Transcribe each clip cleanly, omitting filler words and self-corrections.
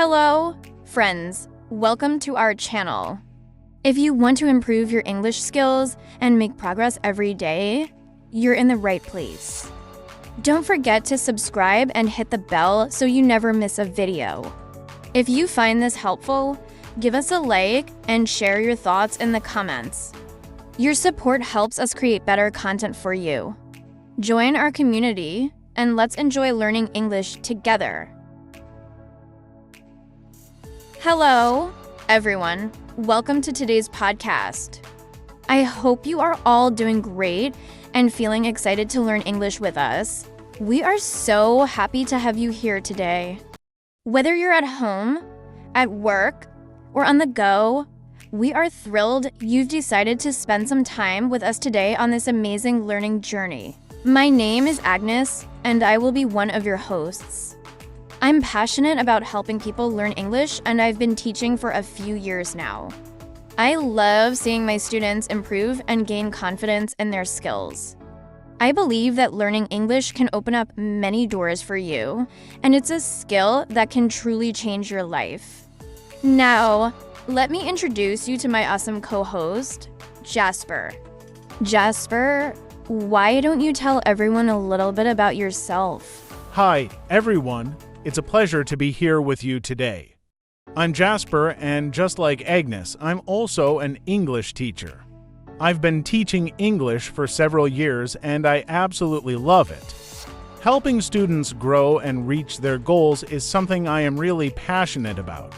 Hello, friends. Welcome to our channel. If you want to improve your English skills and make progress every day, you're in the right place. Don't forget to subscribe and hit the bell so you never miss a video. If you find this helpful, give us a like and share your thoughts in the comments. Your support helps us create better content for you. Join our community and let's enjoy learning English together. Hello, everyone. Welcome to today's podcast. I hope you are all doing great and feeling excited to learn English with us. We are so happy to have you here today. Whether you're at home, at work, or on the go, we are thrilled you've decided to spend some time with us today on this amazing learning journey. My name is Agnes, and I will be one of your hosts. I'm passionate about helping people learn English, and I've been teaching for a few years now. I love seeing my students improve and gain confidence in their skills. I believe that learning English can open up many doors for you, and it's a skill that can truly change your life. Now, let me introduce you to my awesome co-host, Jasper. Jasper, why don't you tell everyone a little bit about yourself? Hi, everyone. It's a pleasure to be here with you today. I'm Jasper, and just like Agnes, I'm also an English teacher. I've been teaching English for several years, and I absolutely love it. Helping students grow and reach their goals is something I am really passionate about.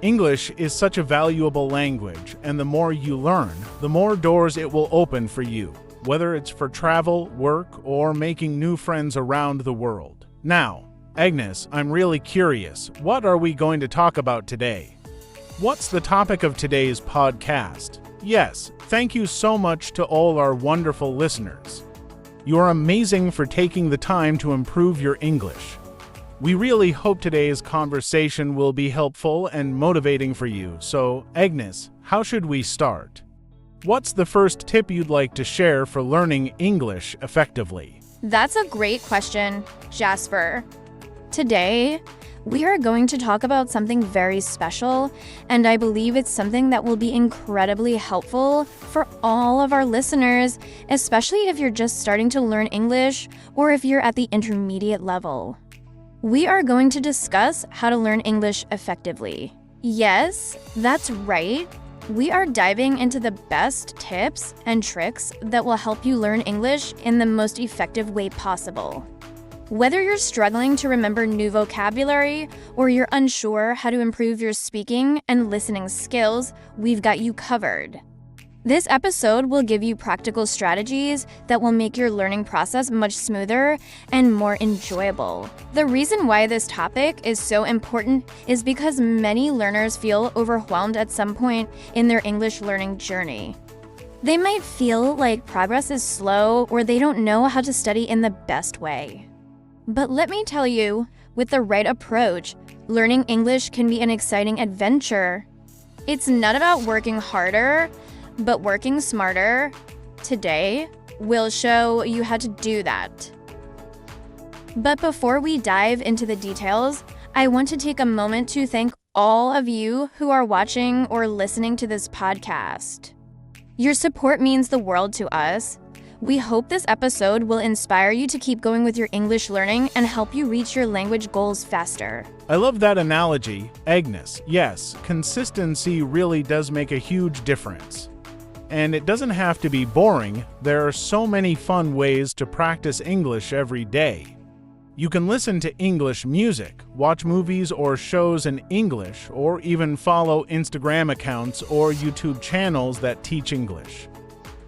English is such a valuable language, and the more you learn, the more doors it will open for you, whether it's for travel, work, or making new friends around the world. Now, Agnes, I'm really curious. What are we going to talk about today? What's the topic of today's podcast? Yes, thank you so much to all our wonderful listeners. You are amazing for taking the time to improve your English. We really hope today's conversation will be helpful and motivating for you. So, Agnes, how should we start? What's the first tip you'd like to share for learning English effectively? That's a great question, Jasper. Today, we are going to talk about something very special, and I believe it's something that will be incredibly helpful for all of our listeners, especially if you're just starting to learn English or if you're at the intermediate level. We are going to discuss how to learn English effectively. Yes, that's right. We are diving into the best tips and tricks that will help you learn English in the most effective way possible. Whether you're struggling to remember new vocabulary or you're unsure how to improve your speaking and listening skills, we've got you covered. This episode will give you practical strategies that will make your learning process much smoother and more enjoyable. The reason why this topic is so important is because many learners feel overwhelmed at some point in their English learning journey. They might feel like progress is slow or they don't know how to study in the best way. But let me tell you, with the right approach, learning English can be an exciting adventure. It's not about working harder, but working smarter. Today, we'll show you how to do that. But before we dive into the details, I want to take a moment to thank all of you who are watching or listening to this podcast. Your support means the world to us. We hope this episode will inspire you to keep going with your English learning and help you reach your language goals faster. I love that analogy, Agnes. Yes, consistency really does make a huge difference. And it doesn't have to be boring. There are so many fun ways to practice English every day. You can listen to English music, watch movies or shows in English, or even follow Instagram accounts or YouTube channels that teach English.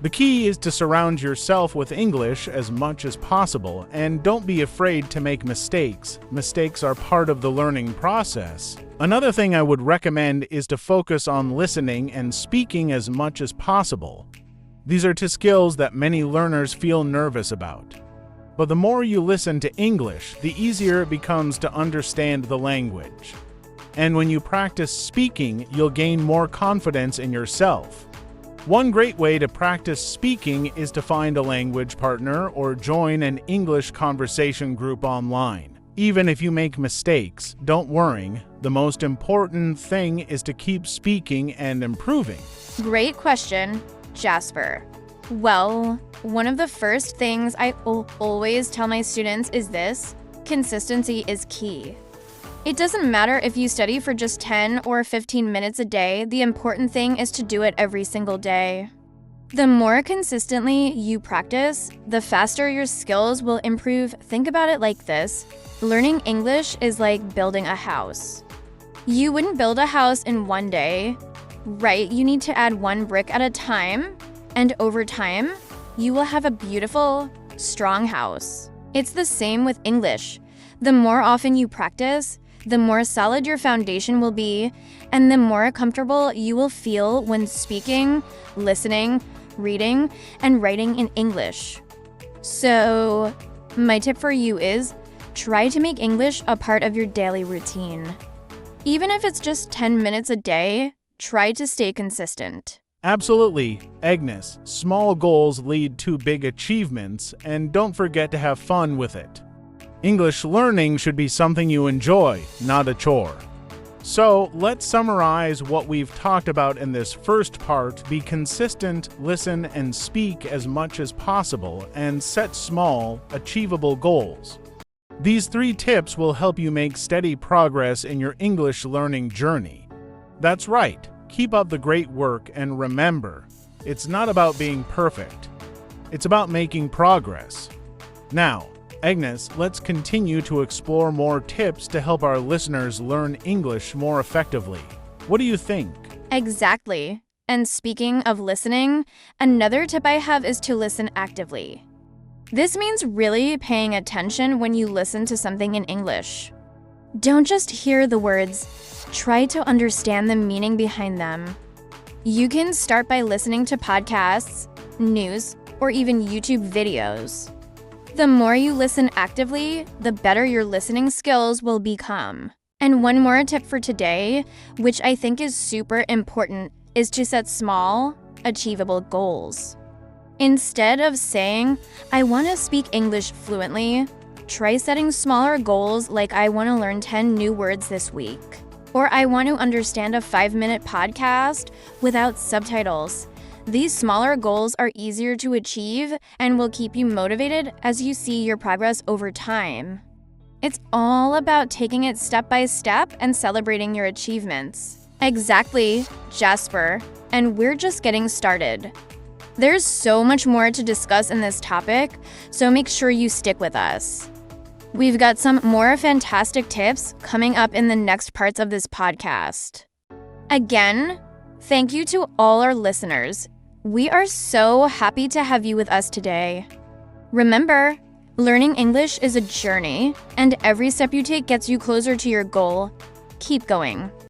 The key is to surround yourself with English as much as possible, and don't be afraid to make mistakes. Mistakes are part of the learning process. Another thing I would recommend is to focus on listening and speaking as much as possible. These are two skills that many learners feel nervous about. But the more you listen to English, the easier it becomes to understand the language. And when you practice speaking, you'll gain more confidence in yourself. One great way to practice speaking is to find a language partner or join an English conversation group online. Even if you make mistakes, don't worry. The most important thing is to keep speaking and improving. Great question, Jasper. Well, one of the first things I always tell my students is this: consistency is key. It doesn't matter if you study for just 10 or 15 minutes a day, the important thing is to do it every single day. The more consistently you practice, the faster your skills will improve. Think about it like this: learning English is like building a house. You wouldn't build a house in one day, right? You need to add one brick at a time, and over time, you will have a beautiful, strong house. It's the same with English. The more often you practice, the more solid your foundation will be, and the more comfortable you will feel when speaking, listening, reading, and writing in English. So, my tip for you is try to make English a part of your daily routine. Even if it's just 10 minutes a day, try to stay consistent. Absolutely, Agnes. Small goals lead to big achievements, and don't forget to have fun with it. English learning should be something you enjoy, not a chore. So, let's summarize what we've talked about in this first part. Be consistent, listen, and speak as much as possible, and set small, achievable goals. These 3 tips will help you make steady progress in your English learning journey. That's right. Keep up the great work, and remember, it's not about being perfect. It's about making progress. Now, Agnes, let's continue to explore more tips to help our listeners learn English more effectively. What do you think? Exactly. And speaking of listening, another tip I have is to listen actively. This means really paying attention when you listen to something in English. Don't just hear the words, try to understand the meaning behind them. You can start by listening to podcasts, news, or even YouTube videos. The more you listen actively, the better your listening skills will become. And one more tip for today, which I think is super important, is to set small, achievable goals. Instead of saying, I want to speak English fluently, try setting smaller goals like I want to learn 10 new words this week. Or I want to understand a 5-minute podcast without subtitles. These smaller goals are easier to achieve and will keep you motivated as you see your progress over time. It's all about taking it step by step and celebrating your achievements. Exactly, Jasper. And we're just getting started. There's so much more to discuss in this topic, so make sure you stick with us. We've got some more fantastic tips coming up in the next parts of this podcast. Again, thank you to all our listeners. We are so happy to have you with us today. Remember, learning English is a journey, and every step you take gets you closer to your goal. Keep going.